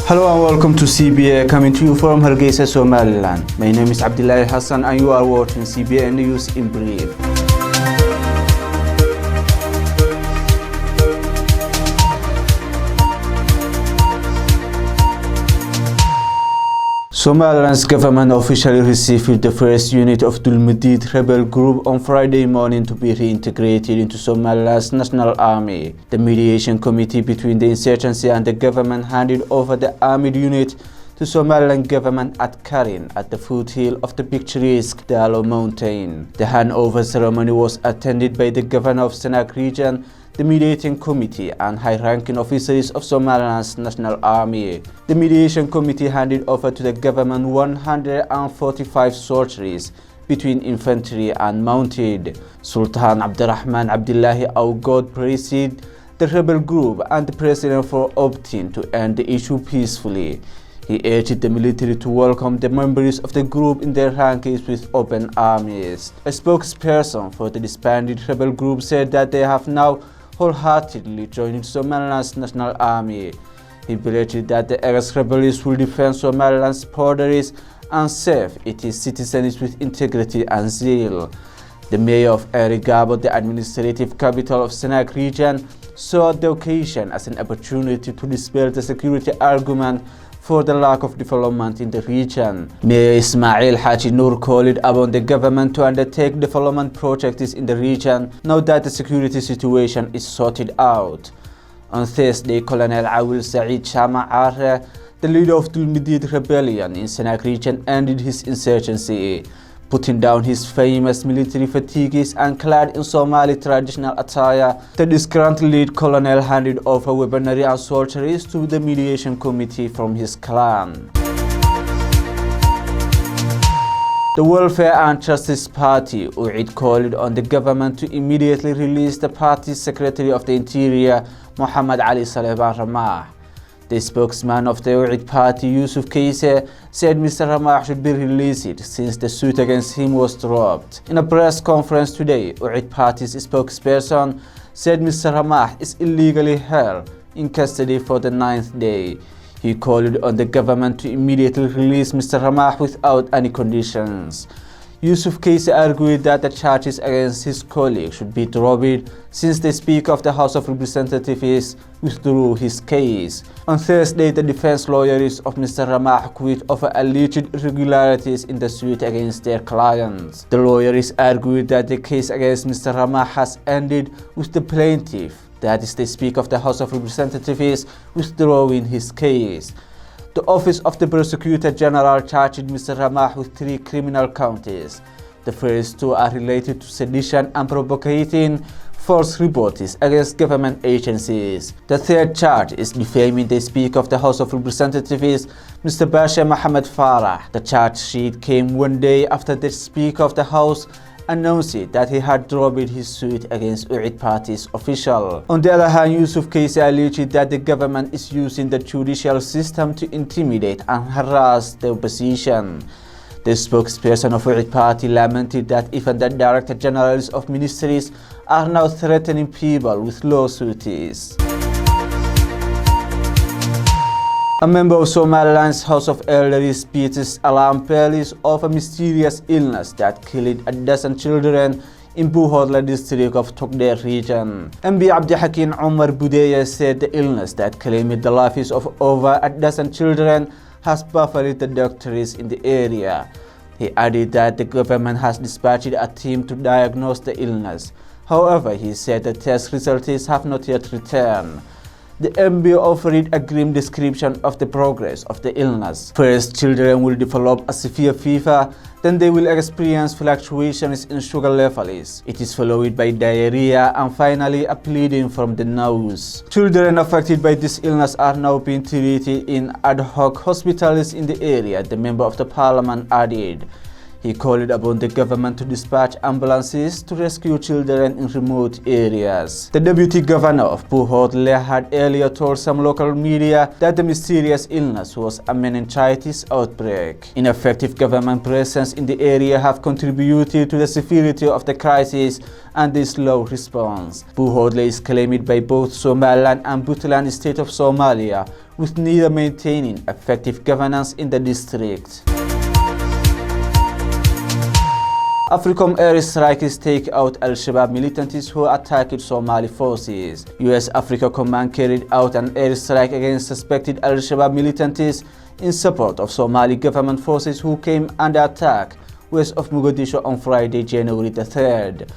Hello and welcome to CBA, coming to you from Hargeisa, Somaliland. My name is Abdillahi Hassan and you are watching CBA News in brief. Somaliland's government officially received the first unit of Dhuusamareeb rebel group on Friday morning to be reintegrated into Somaliland's national army. The mediation committee between the insurgency and the government handed over the armed unit to Somaliland government at Karin at the foothill of the picturesque Dalo mountain. The handover ceremony was attended by the governor of Senak region, the mediating committee and high-ranking officers of Somaliland's national army. The mediation committee handed over to the government 145 soldiers between infantry and mounted. Sultan Abdurrahman Abdillahi Hassan praised the rebel group and the president for opting to end the issue peacefully. He urged the military to welcome the members of the group in their ranks with open arms. A spokesperson for the disbanded rebel group said that they have now wholeheartedly joined Somaliland's national army. He believed that the ex-rebels will defend Somaliland's borders and serve its citizens with integrity and zeal. The mayor of Hargeysa, the administrative capital of Senak region, saw the occasion as an opportunity to dispel the security argument for the lack of development in the region. Mayor Ismail Haji Nur called upon the government to undertake development projects in the region now that the security situation is sorted out. On Thursday, Colonel Awil Saeed Shama, the leader of the Dhuusamareeb rebellion in Senak region, ended his insurgency, putting down his famous military fatigues and clad in Somali traditional attire. The disgruntled colonel handed over weaponry and soldiers to the mediation committee from his clan. The Welfare and Justice Party, UID, called on the government to immediately release the party's Secretary of the Interior, Muhammad Ali Salehban Ramah. The spokesman of the UID party, Yusuf Keise, said Mr. Ramah should be released since the suit against him was dropped. In a press conference today, UID party's spokesperson said Mr. Ramah is illegally held in custody for the 9th day. He called on the government to immediately release Mr. Ramah without any conditions. Yusuf Keise argued that the charges against his colleague should be dropped since the Speaker of the House of Representatives withdrew his case. On Thursday, the defense lawyers of Mr. Ramah quit over alleged irregularities in the suit against their clients. The lawyers argued that the case against Mr. Ramah has ended with the plaintiff, that is the Speaker of the House of Representatives, withdrawing his case. The Office of the Prosecutor General charged Mr. Ramah with 3 criminal counts. The first 2 are related to sedition and provocating false reports against government agencies. The third charge is defaming the Speaker of the House of Representatives, Mr. Basha Mohammed Farah. The charge sheet came one day after the Speaker of the House announced that he had dropped his suit against UID party's official. On the other hand, Yusuf Keise alleged that the government is using the judicial system to intimidate and harass the opposition. The spokesperson of UID party lamented that even the director generals of ministries are now threatening people with lawsuits. A member of Somaliland's House of Elders beats alarm bells of a mysterious illness that killed a dozen children in Buhodla district of Togdheer region. MB Abdihakin Omar Budeya said the illness that claimed the lives of over a dozen children has baffled the doctors in the area. He added that the government has dispatched a team to diagnose the illness. However, he said the test results have not yet returned. The MB offered a grim description of the progress of the illness. First, children will develop a severe fever, then they will experience fluctuations in sugar levels. It is followed by diarrhea and finally a bleeding from the nose. Children affected by this illness are now being treated in ad hoc hospitals in the area, the member of the parliament added. He called upon the government to dispatch ambulances to rescue children in remote areas. The deputy governor of Boorama had earlier told some local media that the mysterious illness was a meningitis outbreak. Ineffective government presence in the area have contributed to the severity of the crisis and the slow response. Boorama is claimed by both Somaliland and Puntland state of Somalia, with neither maintaining effective governance in the district. AFRICOM airstrikes take out Al-Shabaab militants who attacked Somali forces. US Africa Command carried out an airstrike against suspected Al-Shabaab militants in support of Somali government forces who came under attack west of Mogadishu on Friday, January the 3rd.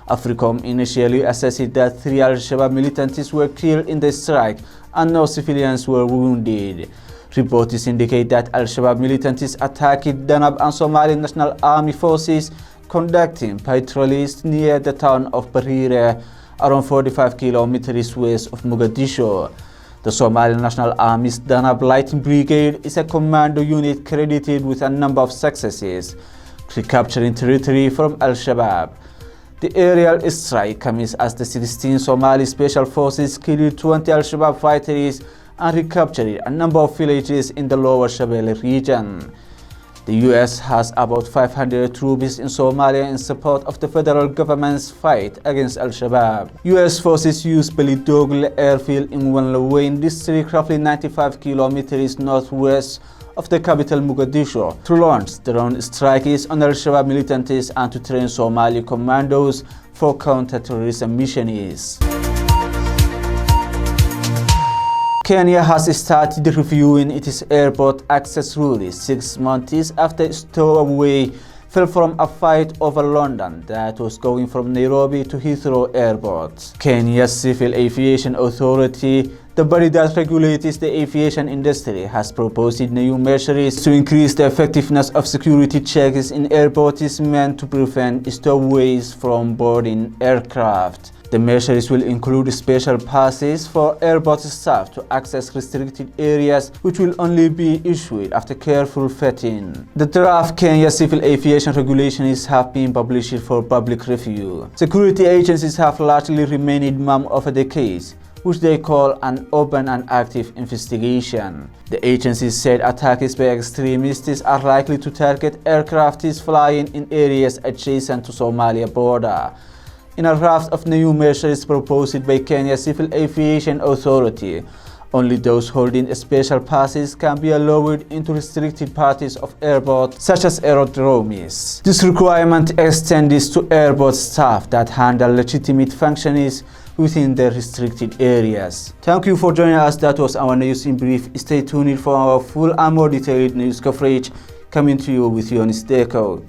AFRICOM initially assessed that 3 Al-Shabaab militants were killed in the strike and no civilians were wounded. Reports indicate that Al-Shabaab militants attacked Danab and Somali National Army forces conducting patrols near the town of Berbera, around 45 kilometers west of Mogadishu. The Somali National Army's Danab Light Brigade is a commando unit credited with a number of successes, recapturing territory from Al-Shabaab. The aerial strike comes as the 16 Somali Special Forces killed 20 Al-Shabaab fighters and recaptured a number of villages in the lower Shabelle region. The US has about 500 troops in Somalia in support of the federal government's fight against Al-Shabaab. US forces use Beledweyn airfield in Beledweyn district, roughly 95 kilometers northwest of the capital Mogadishu, to launch drone strikes on Al-Shabaab militants and to train Somali commandos for counter-terrorism missions. Kenya has started reviewing its airport access rules 6 months after a stowaway fell from a fight over London that was going from Nairobi to Heathrow Airport. Kenya's Civil Aviation Authority, the body that regulates the aviation industry, has proposed new measures to increase the effectiveness of security checks in airports meant to prevent stowaways from boarding aircraft. The measures will include special passes for airport staff to access restricted areas, which will only be issued after careful vetting. The draft Kenya Civil Aviation Regulations have been published for public review. Security agencies have largely remained mum over the case, which they call an open and active investigation. The agency said attacks by extremists are likely to target aircraft flying in areas adjacent to Somalia border. In a raft of new measures proposed by Kenya Civil Aviation Authority, only those holding special passes can be allowed into restricted parts of airports, such as aerodromes. This requirement extends to airport staff that handle legitimate functions within the restricted areas. Thank you for joining us. That was our news in brief. Stay tuned for our full and more detailed news coverage coming to you with your Deco.